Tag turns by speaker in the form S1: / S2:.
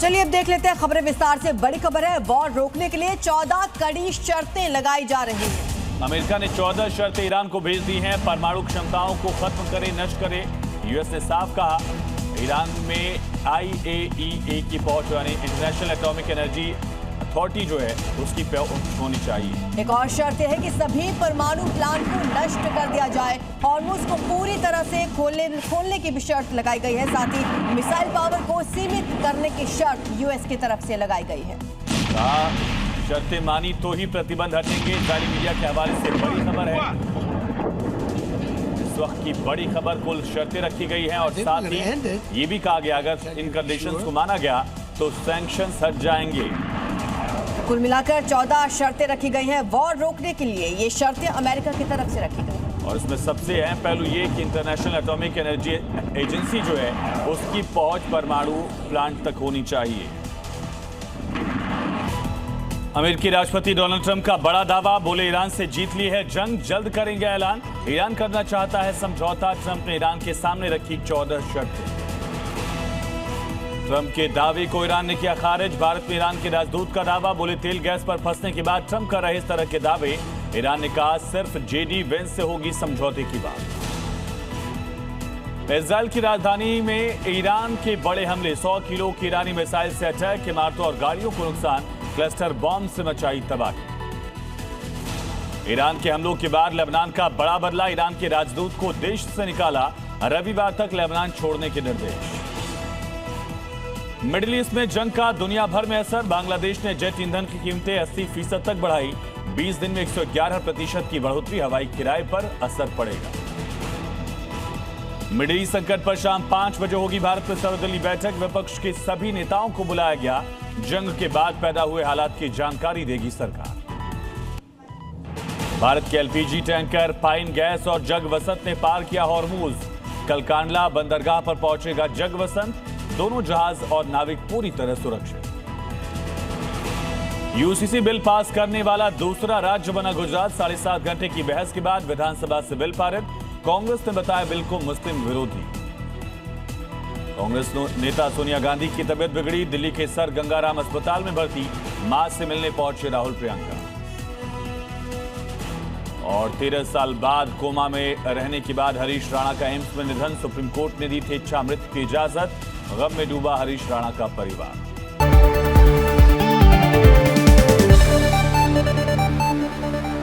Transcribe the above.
S1: चलिए अब देख लेते हैं खबरें विस्तार से। बड़ी खबर है, वॉर रोकने के लिए 14 कड़ी शर्तें लगाई जा रही हैं।
S2: अमेरिका ने 14 शर्तें ईरान को भेज दी हैं। परमाणु क्षमताओं को खत्म करे, नष्ट करे। यूएस ने साफ कहा ईरान में IAEA की पहुंच, यानी इंटरनेशनल एटॉमिक एनर्जी अथॉरिटी जो है उसकी पहुंच होनी चाहिए।
S1: एक और शर्त है कि सभी परमाणु प्लांट को नष्ट कर दिया जाए। हॉर्मुज को पूरी तरह से खोलने की भी शर्त लगाई गई है। साथ ही मिसाइल पावर को सीमित करने की शर्त यूएस की तरफ से लगाई गई है।
S2: शर्तें मानी तो ही प्रतिबंध हटेंगे। इजरायली मीडिया के हवाले से बड़ी खबर है। इस वक्त की बड़ी खबर, कुल शर्तें रखी गई हैं और साथ ही ये भी कहा गया अगर इन कंडीशंस को माना गया तो सैंक्शंस हट जाएंगे।
S1: कुल मिलाकर 14 शर्तें रखी गई हैं वॉर रोकने के लिए। ये शर्तें अमेरिका की तरफ से रखी गई
S2: और इसमें सबसे अहम पहलू ये कि इंटरनेशनल एटॉमिक एनर्जी एजेंसी जो है उसकी पहुंच परमाणु प्लांट तक होनी चाहिए। अमेरिकी राष्ट्रपति डोनाल्ड ट्रंप का बड़ा दावा, बोले ईरान से जीत ली है जंग, जल्द करेंगे ऐलान। ईरान करना चाहता है समझौता। ट्रंप ने ईरान के सामने रखी 14 शर्तें। ट्रंप के दावे को ईरान ने किया खारिज। भारत में ईरान के राजदूत का दावा, बोले तेल गैस पर फंसने के बाद ट्रंप कर रहे इस तरह के दावे। ईरान ने कहा सिर्फ JD वेंस से होगी समझौते की बात। इजराइल की राजधानी में ईरान के बड़े हमले, 100 किलो की ईरानी मिसाइल से अटैक, इमारतों और गाड़ियों को नुकसान, क्लस्टर बॉम्ब से मचाई तबाही। ईरान के हमलों के बाद लेबनान का बड़ा बदला, ईरान के राजदूत को देश से निकाला, रविवार तक लेबनान छोड़ने के निर्देश। मिडिल ईस्ट में जंग का दुनिया भर में असर, बांग्लादेश ने जेट ईंधन की कीमतें 80% तक बढ़ाई। 20 दिन में 111% की बढ़ोतरी, हवाई किराए पर असर पड़ेगा। मिडिल ईस्ट संकट पर शाम 5 बजे होगी भारत में सर्वदलीय बैठक, विपक्ष के सभी नेताओं को बुलाया गया। जंग के बाद पैदा हुए हालात की जानकारी देगी सरकार। भारत के LPG टैंकर पाइन गैस और जगवसंत ने पार किया हॉर्मुज। कल कांडला बंदरगाह पर पहुंचेगा जगवसंत। दोनों जहाज और नाविक पूरी तरह सुरक्षित। UCC बिल पास करने वाला दूसरा राज्य बना गुजरात। 7.5 घंटे की बहस के बाद विधानसभा से बिल पारित। कांग्रेस ने बताया बिल को मुस्लिम विरोधी। कांग्रेस नेता सोनिया गांधी की तबीयत बिगड़ी, दिल्ली के सर गंगाराम अस्पताल में भर्ती। मां से मिलने पहुंचे राहुल प्रियंका। और 13 साल बाद कोमा में रहने के बाद हरीश राणा का एम्स में निधन, सुप्रीम कोर्ट ने दी थी इच्छा मृत्यु की इजाजत। गम में डूबा हरीश राणा का परिवार।